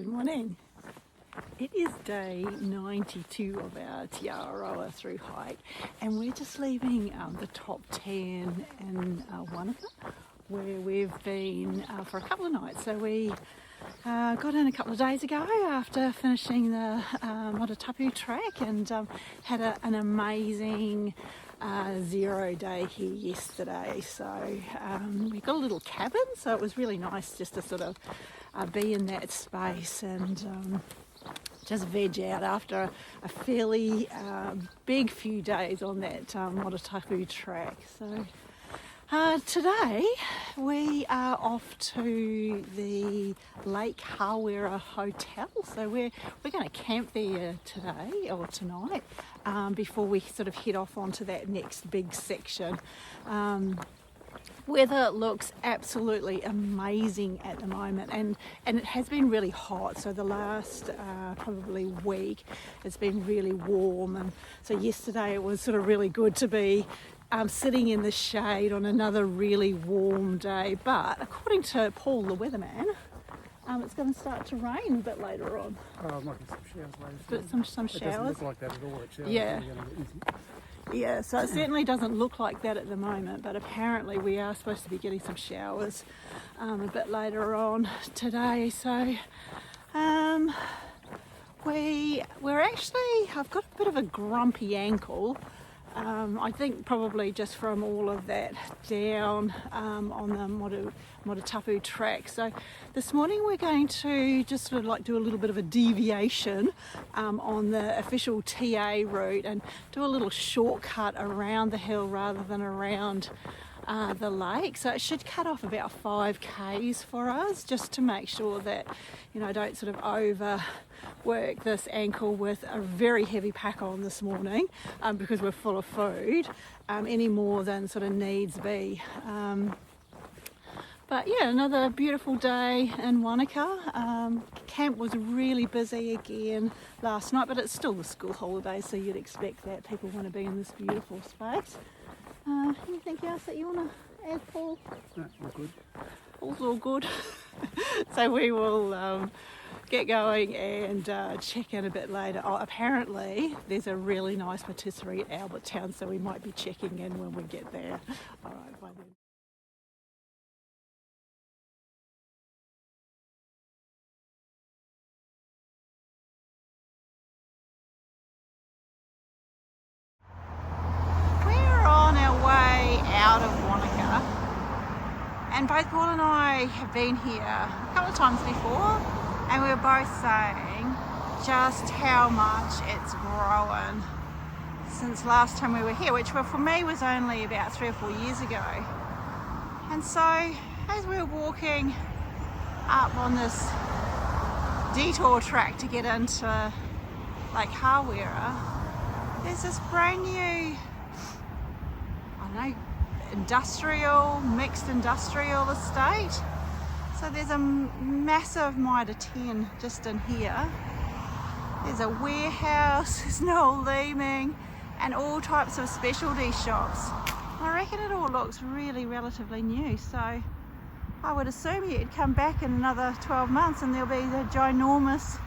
Good morning. It is day 92 of our Te Araroa through hike, and we're just leaving the top 10 in Wanaka, where we've been for a couple of nights. So we got in a couple of days ago after finishing the Motutapu track, and had an amazing 0 day here yesterday. So we got a little cabin, so it was really nice just to sort of be in that space and just veg out after a fairly big few days on that Motutapu track. So today we are off to the Lake Hawea hotel. So we're going to camp there today or tonight before we sort of head off onto that next big section. Weather looks absolutely amazing at the moment, and it has been really hot. So the last probably week it's been really warm, and so yesterday it was sort of really good to be sitting in the shade on another really warm day. But according to Paul the weatherman, it's going to start to rain a bit later on. Oh, might be some showers later. But some showers. It doesn't look like that at all. Yeah. Yeah, so it certainly doesn't look like that at the moment, but apparently we are supposed to be getting some showers a bit later on today. So I've got a bit of a grumpy ankle. I think probably just from all of that down on the Motutapu track. So this morning we're going to just sort of like do a little bit of a deviation on the official TA route and do a little shortcut around the hill rather than around the lake. So it should cut off about 5 k's for us, just to make sure that, you know, I don't sort of overwork this ankle with a very heavy pack on this morning because we're full of food any more than sort of needs be. But yeah, another beautiful day in Wanaka. Camp was really busy again last night, but it's still the school holidays, so you'd expect that people want to be in this beautiful space. Anything else that you want to add, Paul? No, all good. All's all good. So we will get going and check in a bit later. Oh, apparently there's a really nice patisserie at Albert Town, so we might be checking in when we get there. All right, bye then. Out of Wanaka, and both Paul and I have been here a couple of times before, and we were both saying just how much it's grown since last time we were here, which for me was only about 3 or 4 years ago. And so as we were walking up on this detour track to get into Lake Hawea, there's this brand new, mixed industrial estate. So there's a massive Mitre 10 just in here. There's a warehouse, there's no leaming, and all types of specialty shops. I reckon it all looks really relatively new, so I would assume you'd come back in another 12 months and there'll be the ginormous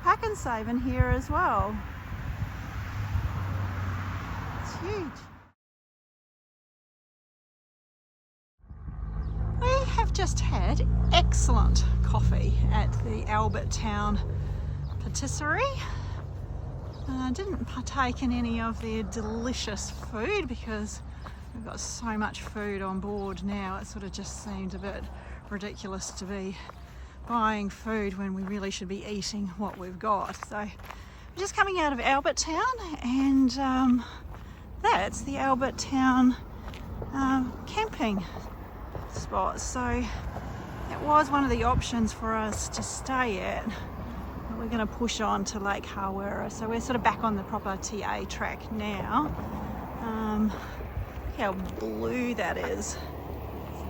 Pack and Save in here as well. It's huge. We have just had excellent coffee at the Albert Town patisserie. Didn't partake in any of their delicious food because we've got so much food on board now. It sort of just seemed a bit ridiculous to be buying food when we really should be eating what we've got. So we're just coming out of Albert Town, and that's the Albert Town camping spot. So it was one of the options for us to stay at, but we're going to push on to Lake Hawea. So we're sort of back on the proper TA track now. Look how blue that is.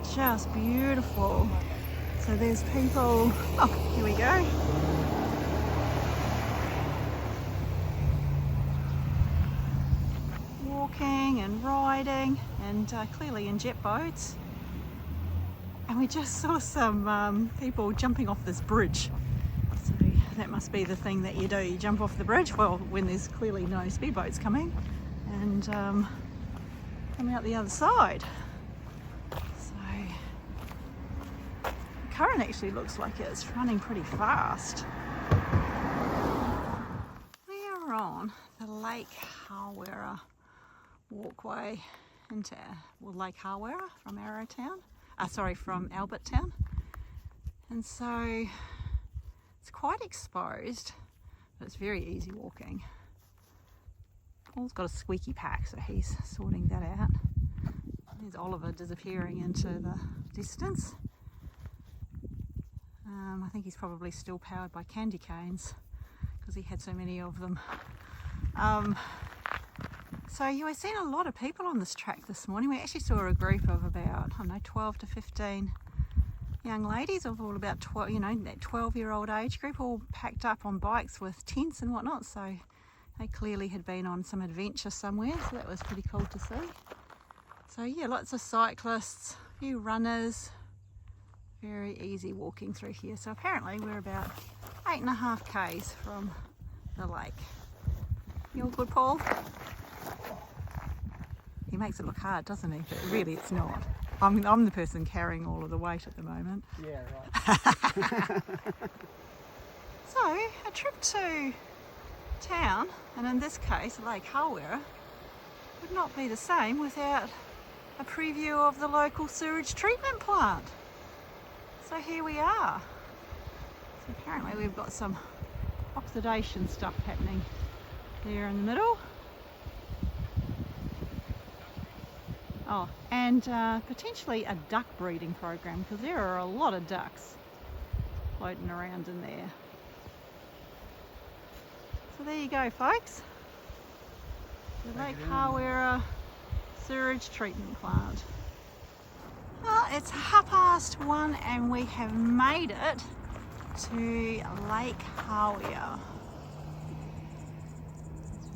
It's just beautiful. So there's people, oh, here we go. Walking and riding, and clearly in jet boats. And we just saw some people jumping off this bridge. So must be the thing that you do. You jump off the bridge, well, when there's clearly no speedboats coming, and come out the other side. So the current actually looks like it's running pretty fast. We are on the Lake Hawea walkway into Lake Hawea from from Albertown, and so it's quite exposed, but it's very easy walking. Paul's got a squeaky pack, so he's sorting that out. There's Oliver disappearing into the distance. I think he's probably still powered by candy canes because he had so many of them. So yeah, we've seen a lot of people on this track this morning. We actually saw a group of about, 12 to 15 young ladies of all about 12, that 12-year-old age group, all packed up on bikes with tents and whatnot. So they clearly had been on some adventure somewhere, so that was pretty cool to see. So yeah, lots of cyclists, a few runners, very easy walking through here. So apparently we're about 8.5 k's from the lake. You all good, Paul? He makes it look hard, doesn't he? But really it's not. I'm the person carrying all of the weight at the moment. Yeah, right. So, a trip to town, and in this case Lake Hawea, would not be the same without a preview of the local sewage treatment plant. So here we are. So apparently we've got some oxidation stuff happening there in the middle. Oh, and potentially a duck breeding program, because there are a lot of ducks floating around in there. So there you go, folks. The Lake Hawea sewage treatment plant. Well, it's 1:30 and we have made it to Lake Hawea.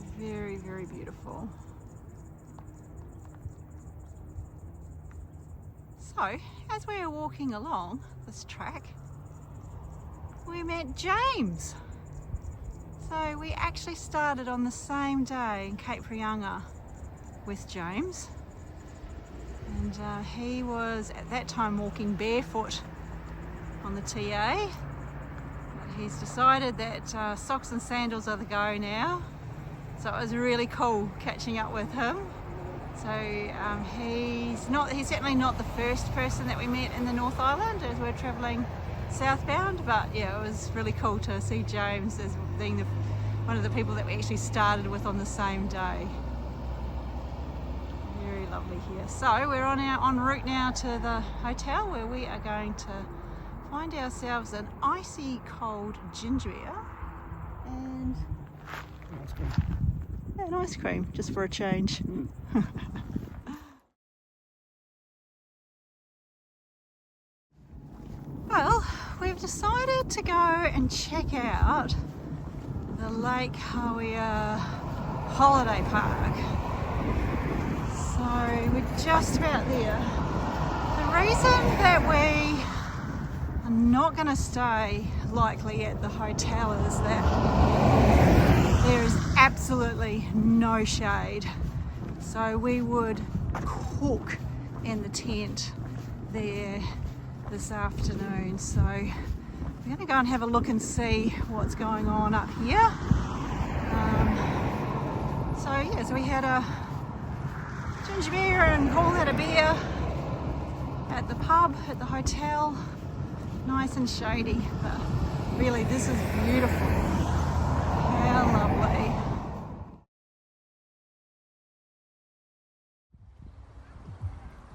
It's very, very beautiful. So, as we were walking along this track, we met James. So we actually started on the same day in Cape Reinga with James. And he was at that time walking barefoot on the TA. But he's decided that socks and sandals are the go now. So it was really cool catching up with him. So he's certainly not the first person that we met in the North Island as we're travelling southbound, but yeah, it was really cool to see James as being one of the people that we actually started with on the same day. Very lovely here. So we're en route now to the hotel where we are going to find ourselves an icy cold ginger ale and an ice cream, just for a change. Well, we've decided to go and check out the Lake Hawea holiday park. So we're just about there. The reason that we are not going to stay likely at the hotel is that there is absolutely no shade. So we would cook in the tent there this afternoon. So we're going to go and have a look and see what's going on up here. So we had a ginger beer and Paul had a beer at the pub at the hotel. Nice and shady, but really this is beautiful. How lovely.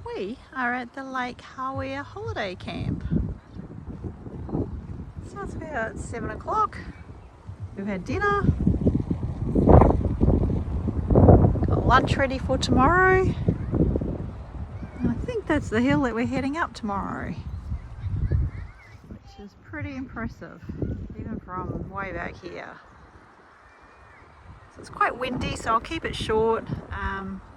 We are at the Lake Hawea holiday camp. So it's about 7 o'clock. We've had dinner. Got lunch ready for tomorrow. And I think that's the hill that we're heading up tomorrow, which is pretty impressive, even from way back here. So it's quite windy, so I'll keep it short.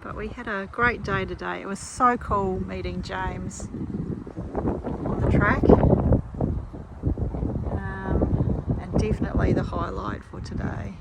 But we had a great day today. It was so cool meeting James on the track. And definitely the highlight for today.